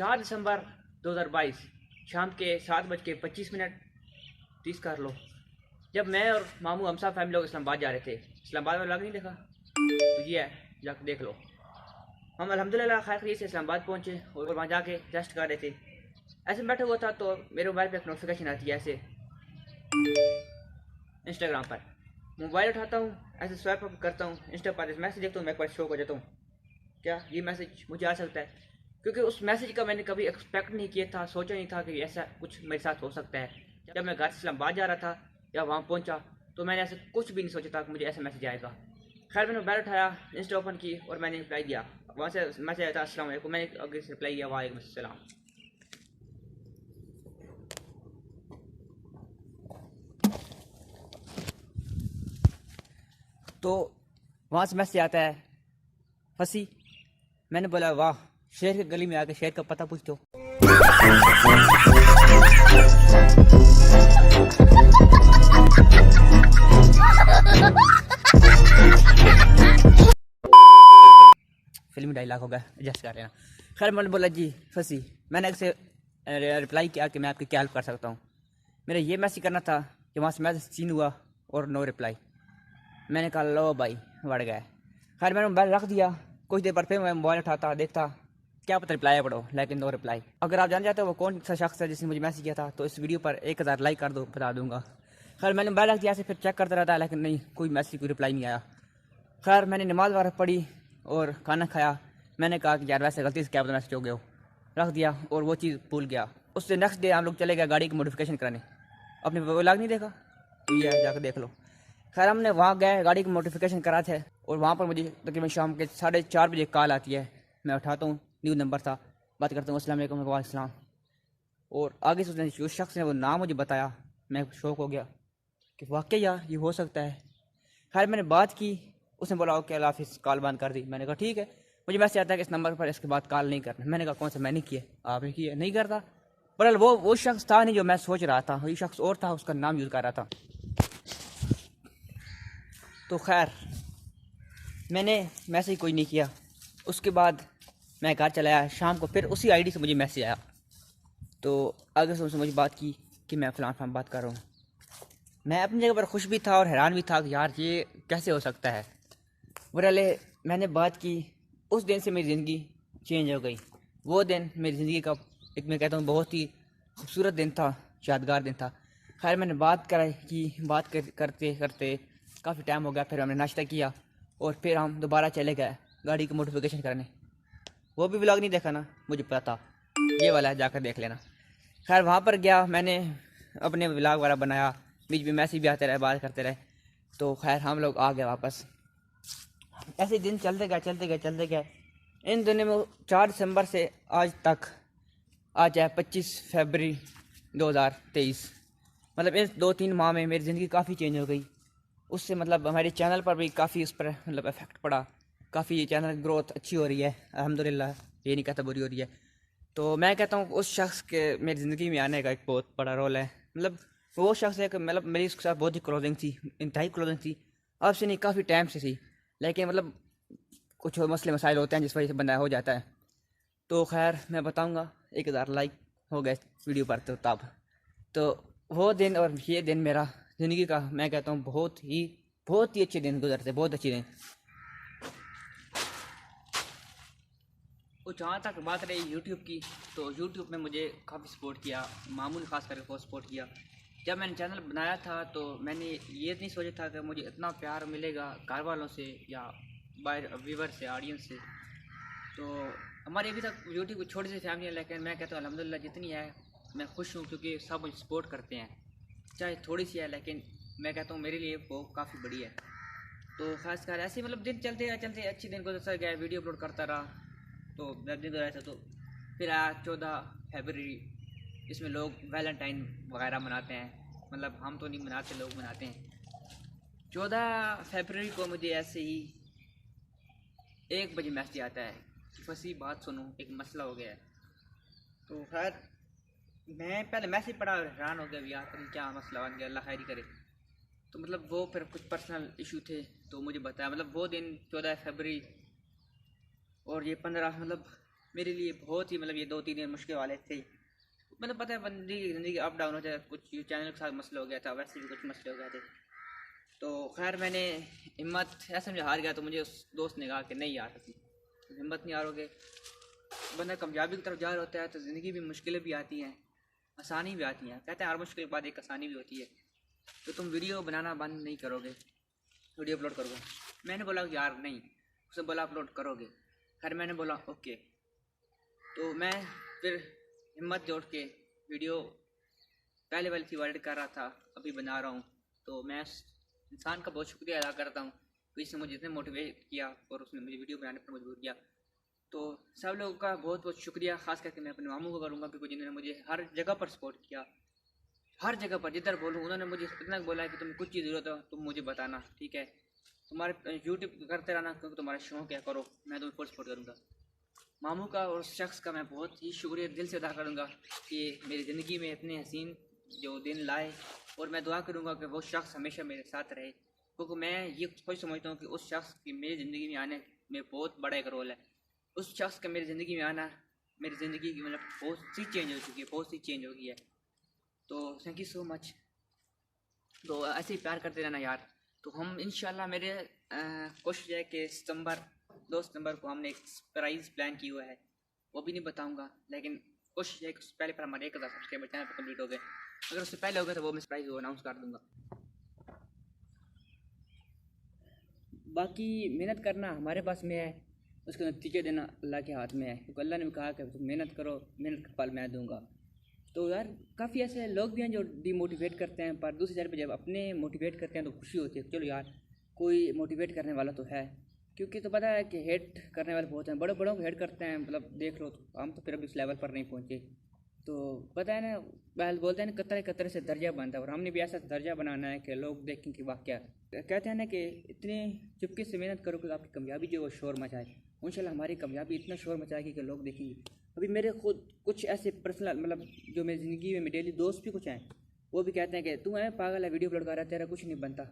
4 दिसंबर 2022 शाम के 7:25 30 कर लो। जब मैं और मामू हम सब फैमिली लोग इस्लामाबाद जा रहे थे। इस्लामाबाद में लग नहीं देखा तो ये है, जाकर देख लो। हम अल्हम्दुलिल्लाह खैर खैरियत से इस्लामाबाद पहुँचे और वहाँ जाके रेस्ट कर रहे थे। ऐसे बैठे हुआ था तो मेरे मोबाइल पे एक नोटिफिकेशन आती है ऐसे इंस्टाग्राम पर। मोबाइल उठाता हूँ, ऐसे स्वाइप अप करता हूँ, इंस्टा पर मैसेज देखता हूँ, मैं एक बार शौक हो जाता हूँ क्या ये मैसेज मुझे आ सकता है। क्योंकि उस मैसेज का मैंने कभी एक्सपेक्ट नहीं किया था, सोचा नहीं था कि ऐसा कुछ मेरे साथ हो सकता है। जब मैं घर से इस्लामाबाद जा रहा था या वहाँ पहुँचा तो मैंने ऐसे कुछ भी नहीं सोचा था कि मुझे ऐसा मैसेज आएगा। खैर मैंने मोबाइल उठाया, इंस्टा ओपन की और मैंने रिप्लाई दिया। वहाँ से मैसेज आया था अस्सलाम वालेकुम, मैंने आगे से रिप्लाई किया वालेकुम अस्सलाम। तो वहाँ से मैसेज आता है फंसी। मैंने बोला वाह, शेर की गली में आके शेर का पता पूछ दो। फिल्मी डायलॉग होगा, एडजस्ट कर लेना। खैर मैंने बोला जी फंसी। मैंने ऐसे रिप्लाई किया कि मैं आपकी क्या हेल्प कर सकता हूँ। मेरा ये मैसेज करना था कि वहाँ से मैसेज सीन हुआ और नो रिप्लाई। मैंने कहा लो भाई बढ़ गए। खैर मैंने मोबाइल रख दिया। कुछ देर पर फिर मैं मोबाइल उठाता देखता क्या पता रिप्लाई पढ़ो, लेकिन नो रिप्लाई। अगर आप जान जाते हो वो कौन सा शख्स है जिसने मुझे मैसेज किया था तो इस वीडियो पर 1000 लाइक कर दो, बता दूंगा। खैर मैंने मोबाइल रख दिया, से फिर चेक करता रहता लेकिन नहीं, कोई मैसेज कोई रिप्लाई नहीं आया। खैर मैंने नमाज वगैरह पढ़ी और खाना खाया। मैंने कहा कि यार वैसे गलती से क्या पता मैसेज हो गया हो, रख दिया और वो चीज़ भूल गया। उससे नेक्स्ट डे हम लोग चले गए गाड़ी की मॉडिफिकेशन कराने। अपने व्लॉग नहीं देखा तो ये जाकर देख लो। खैर हमने वहाँ गए, गाड़ी की मॉडिफिकेशन करा थे और वहाँ पर मुझे तकरीबन शाम के 4:30 बजे कॉल आती है। मैं उठाता हूँ, न्यू नंबर था, बात करता हूँ अस्सलाम वालेकुम वालेकुम। और आगे से उसने जो शख्स ने वो नाम मुझे बताया, मैं शौक हो गया कि वाकई यार ये हो सकता है। खैर मैंने बात की, उसने बोला ओके अल्लाह हाफिज़, कॉल बंद कर दी। मैंने कहा ठीक है, मुझे मैसेज आता है कि इस नंबर पर इसके बाद कॉल नहीं करना। मैंने कहा कौन सा, मैंने किया आपने किया नहीं करता। पर वो शख्स था नहीं जो मैं सोच रहा था, वही शख्स और था, उसका नाम यूज़ कर रहा था। तो खैर मैंने मैसेज कोई नहीं किया। उसके बाद मैं घर चला आया शाम को, फिर उसी आईडी से मुझे मैसेज आया। तो आगे से उसने मुझे बात की कि मैं फ़लाँ फ़लाँ बात कर रहा हूँ। मैं अपनी जगह पर खुश भी था और हैरान भी था कि यार ये कैसे हो सकता है। बहरहाल मैंने बात की। उस दिन से मेरी ज़िंदगी चेंज हो गई। वो दिन मेरी ज़िंदगी का एक, मैं कहता हूँ, बहुत ही खूबसूरत दिन था, यादगार दिन था। खैर मैंने बात कराई कि करते करते काफ़ी टाइम हो गया। फिर हमने नाश्ता किया और फिर हम दोबारा चले गए गाड़ी की मॉडिफिकेशन करने। वो भी व्लॉग नहीं देखा ना, मुझे पता, ये वाला है, जाकर देख लेना। खैर वहाँ पर गया, मैंने अपने व्लॉग वगैरह बनाया, बीच में मैसेज भी आते रहे, बात करते रहे। तो खैर हम लोग आ गए वापस। ऐसे दिन चलते गए। इन दिनों में 4 दिसंबर से आज तक, आज है 25 फरवरी 2023, मतलब इन 2-3 माह में मेरी ज़िंदगी काफ़ी चेंज हो गई। उससे मतलब हमारे चैनल पर भी काफ़ी उस पर मतलब इफेक्ट पड़ा। काफ़ी चैनल ग्रोथ अच्छी हो रही है अल्हम्दुलिल्लाह, ये नहीं कहता बुरी हो रही है। तो मैं कहता हूँ उस शख्स के मेरी ज़िंदगी में आने का एक बहुत बड़ा रोल है। मतलब वो शख्स है कि मतलब मेरी उसके साथ बहुत ही क्लोजिंग थी, इंतहाई क्लोजिंग थी। अब से नहीं, काफ़ी टाइम से थी, लेकिन मतलब कुछ मसले मसाइल होते हैं जिस वजह से बंदा हो जाता है। तो खैर मैं बताऊँगा 1000 लाइक हो गए वीडियो पर तो तब। तो वो दिन और ये दिन मेरा ज़िंदगी का, मैं कहता हूँ, बहुत ही अच्छे दिन गुजरते, बहुत अच्छे दिन। और जहाँ तक बात रही यूट्यूब की, तो यूट्यूब में मुझे काफ़ी सपोर्ट किया, मामूल ख़ास करके बहुत सपोर्ट किया। जब मैंने चैनल बनाया था तो मैंने ये नहीं सोचा था कि मुझे इतना प्यार मिलेगा घर वालों से या बाहर व्यूवर से, ऑडियंस से। तो हमारी अभी तक यूट्यूब की छोटी सी फैमिली है, लेकिन मैं कहता हूँ अल्हम्दुलिल्लाह जितनी है मैं खुश हूँ, क्योंकि सब मुझे सपोर्ट करते हैं, चाहे थोड़ी सी है, लेकिन मैं कहता हूँ मेरे लिए वो काफ़ी बड़ी है। तो खासकर ऐसे मतलब दिन चलते अच्छे दिन गुजरता गया, वीडियो अपलोड करता रहा। तो जब दिन गुजरा था तो फिर आया 14 फरवरी। इसमें लोग वैलेंटाइन वगैरह मनाते हैं, मतलब हम तो नहीं मनाते, लोग मनाते हैं। 14 फरवरी को मुझे ऐसे ही 1 बजे मैसेज आता है कि फंसी बात सुनो, एक मसला हो गया है। तो खैर मैं पहले मैसेज पढ़ा और हैरान हो गया, यार पता नहीं क्या मसला बन गया, अल्लाह खैर करे। तो मतलब वो फिर कुछ पर्सनल इशू थे तो मुझे बताया, मतलब वो दिन 14 फरवरी और ये 15 मतलब मेरे लिए बहुत ही मतलब ये 2-3 दिन मुश्किल वाले थे। मतलब पता है बंदी ज़िंदगी अप डाउन हो जाए, कुछ चैनल के साथ मसले हो गया था, वैसे भी कुछ मसले हो गए थे। तो खैर मैंने हिम्मत ऐसे मुझे हार गया, तो मुझे उस दोस्त ने कहा कि नहीं यार हिम्मत नहीं हारोगे, बंदा कामयाबी की तरफ जा रहा होता है तो ज़िंदगी में मुश्किलें भी आती हैं, आसानी भी आती हैं। कहते हैं हर मुश्किल के बाद एक आसानी भी होती है। तो तुम वीडियो बनाना बंद नहीं करोगे, वीडियो अपलोड करोगे। मैंने बोला यार नहीं, उसने बोला अपलोड करोगे। खैर मैंने बोला ओके। तो मैं फिर हिम्मत जोड़ के वीडियो पहले वाली थी एडिट कर रहा था, अभी बना रहा हूँ। तो मैं उस इंसान का बहुत शुक्रिया अदा करता हूँ कि इसने मुझे इतने मोटिवेट किया और उसने मुझे वीडियो बनाने पर मजबूर किया। तो सब लोगों का बहुत बहुत शुक्रिया, ख़ास करके मैं अपने मामू को करूँगा क्योंकि जिन्होंने मुझे हर जगह पर सपोर्ट किया, हर जगह पर जिधर बोलूँ उन्होंने मुझे इतना बोला है कि तुम्हें कुछ चीज़ ज़रूरत हो तुम मुझे बताना, ठीक है। तुम्हारे यूट्यूब करते रहना क्योंकि तुम्हारा शौक है, करो, मैं तुम्हें फुल सपोर्ट करूँगा। मामू का और उस शख्स का मैं बहुत ही शुक्रिया दिल से अदा करूँगा कि मेरी ज़िंदगी में इतने हसीन जो दिन लाए, और मैं दुआ करूँगा कि वो शख्स हमेशा मेरे साथ रहे, क्योंकि मैं ये खुद समझता हूँ कि उस शख्स की मेरी ज़िंदगी में आने में बहुत बड़ा एक रोल है। उस शख्स का मेरी ज़िंदगी में आना मेरी ज़िंदगी की मतलब बहुत सी चेंज हो चुकी है, बहुत सी चेंज हो गई है। तो थैंक यू सो मच। तो ऐसे ही प्यार करते रहना यार। तो हम इंशाल्लाह मेरे कोशिश है कि सितंबर को हमने एक सरप्राइज़ प्लान किया हुआ है, वो भी नहीं बताऊंगा, लेकिन कोशिश है कि उससे पहले पर हमारे 1000 सब्सक्राइबर चैनल पर कंप्लीट हो गए। अगर उससे पहले हो गए तो वो मैं सरप्राइज़ अनाउंस कर दूंगा। बाकी मेहनत करना हमारे पास में है, उसके नतीजे देना अल्लाह के हाथ में है, क्योंकि अल्लाह ने भी कहा कि तुम मेहनत करो, मेहनत का फल मैं दूंगा। तो यार काफ़ी ऐसे लोग भी हैं जो डीमोटिवेट करते हैं, पर दूसरी साइड पे जब अपने मोटिवेट करते हैं तो खुशी होती है, चलो यार कोई मोटिवेट करने वाला तो है। क्योंकि तो पता है कि हेट करने वाले बहुत हैं, बड़े बड़ों को हेट करते हैं, मतलब देख लो तो हम तो फिर अभी उस लेवल पर नहीं पहुँचे। तो पता है ना, पहले बोलते हैं ना कतरे कतरे से दर्जा बनता है, और हमने भी ऐसा दर्जा बनाना है कि लोग देखें कि वाह क्या। कहते हैं ना कि इतने चुपके से मेहनत करो कि आपकी कामयाबी जो है वो शोर मचाए। इंशाल्लाह हमारी कामयाबी इतना शोर मचाएगी कि लोग देखेंगे। अभी मेरे खुद कुछ ऐसे पर्सनल मतलब जो मेरी ज़िंदगी में डेली दोस्त भी कुछ हैं, वो भी कहते हैं कि तू है पागल है, वीडियो अपलोड कर रहा है, तेरा कुछ नहीं बनता।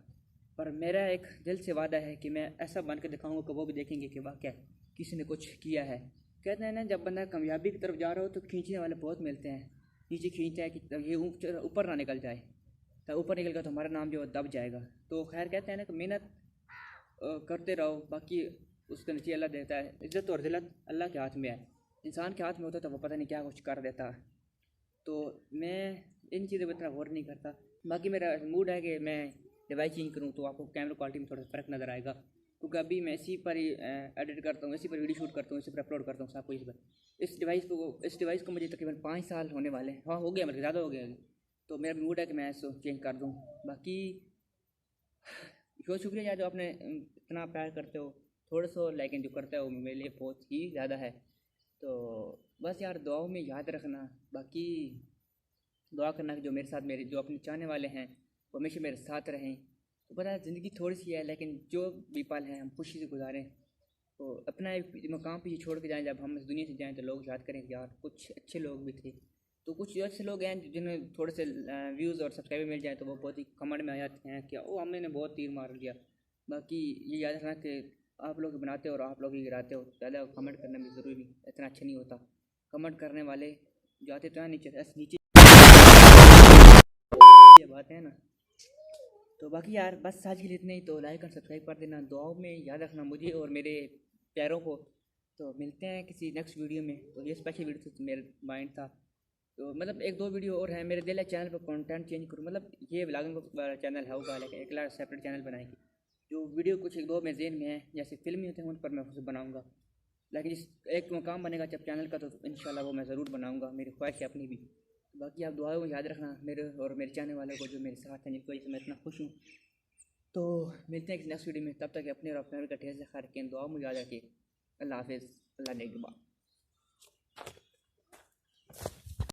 पर मेरा एक दिल से वादा है कि मैं ऐसा बन के दिखाऊँगा कि वो भी देखेंगे कि वाह क्या किसी ने कुछ किया है। कहते हैं ना जब बंदा कामयाबी की तरफ जा रहा हो तो खींचने वाले बहुत मिलते हैं, नीचे खींचते हैं कि ये ऊपर ना निकल जाए, तो ऊपर निकल गया तो हमारा नाम जो है दब जाएगा। तो खैर कहते हैं ना कि मेहनत करते रहो, बाकी उसका नतीजा अल्लाह देता है। इज़्ज़त और ज़िल्लत अल्लाह के हाथ में है, इंसान के हाथ में होता तो वो पता नहीं क्या कुछ कर देता। तो मैं इन चीज़ों पर इतना गौर नहीं करता। बाकी मेरा मूड है कि मैं डिवाइस चेंज करूँ तो आपको कैमरा क्वालिटी में थोड़ा फ़र्क नज़र आएगा, क्योंकि अभी मैं इसी पर ही एडिट करता हूँ, इसी पर वीडियो शूट करता हूँ, इसी पर अपलोड करता हूँ सब कुछ इस पर। इस डिवाइस को मुझे तकरीबन 5 साल होने वाले हैं, हाँ हो गया, मतलब ज़्यादा हो गया। तो मेरा मूड है कि मैं इसको चेंज कर दूँ। बाकी बहुत शुक्रिया यार जो आपने इतना प्यार करते हो, थोड़ा सा लेकिन जो करते हो मेरे लिए बहुत ही ज़्यादा है। तो बस यार दुआओं में याद रखना, बाकी दुआ करना कि जो मेरे साथ मेरे जो अपने चाहने वाले हैं वो हमेशा मेरे साथ रहें। तो पता है ज़िंदगी थोड़ी सी है, लेकिन जो भी पल हैं हम खुशी से गुजारें। तो अपना एक मकाम पे ये छोड़ के जाएं, जब हम इस दुनिया से जाएं तो लोग याद करें कि यार कुछ अच्छे लोग भी थे। तो कुछ जो अच्छे लोग हैं जिन्हें थोड़े से व्यूज़ और सब्सक्राइबर मिल जाए तो वो बहुत ही कमेंट में आ जाते हैं कि ओ हमने बहुत तीर मार लिया। बाकी ये याद रखना कि आप लोग बनाते हो और आप लोग ही गिराते हो, ज़्यादा कमेंट करना भी ज़रूरी नहीं, इतना अच्छा नहीं होता। कमेंट करने वाले जाते तो हैं नीचे, ऐसे नीचे ये बात है ना। तो बाकी यार बस आज के लिए इतना ही। तो लाइक और सब्सक्राइब कर देना, दुआओं में याद रखना मुझे और मेरे प्यारों को। तो मिलते हैं किसी नेक्स्ट वीडियो में। तो ये स्पेशल वीडियो तो मेरे माइंड था, तो मतलब 1-2 वीडियो और है मेरे दिल है चैनल पर कंटेंट चेंज करूँ, मतलब ये व्लॉगिंग का चैनल है होगा, लेकिन एक लाख सेपरेट चैनल बनाएगी। जो वीडियो कुछ 1-2 में ज़हन में है जैसे फिल्मी होते हैं उन पर मैं खुद बनाऊँगा, लेकिन जिस एक मकाम बनेगा जब चैनल का तो इंशाल्लाह वो मैं ज़रूर बनाऊँगा, मेरी ख्वाहिश है अपनी भी। बाकी आप दुआओं में याद रखना मेरे और मेरे चाहने वालों को जो मेरे साथ हैं, जिनकी वजह से मैं इतना खुश हूँ। तो मिलते हैं नेक्स्ट वीडियो में, तब तक अपने और अपने का ढेर से ख्याल रखें, दुआ में याद रखिए। अल्लाह हाफिज़, अल्लाह ने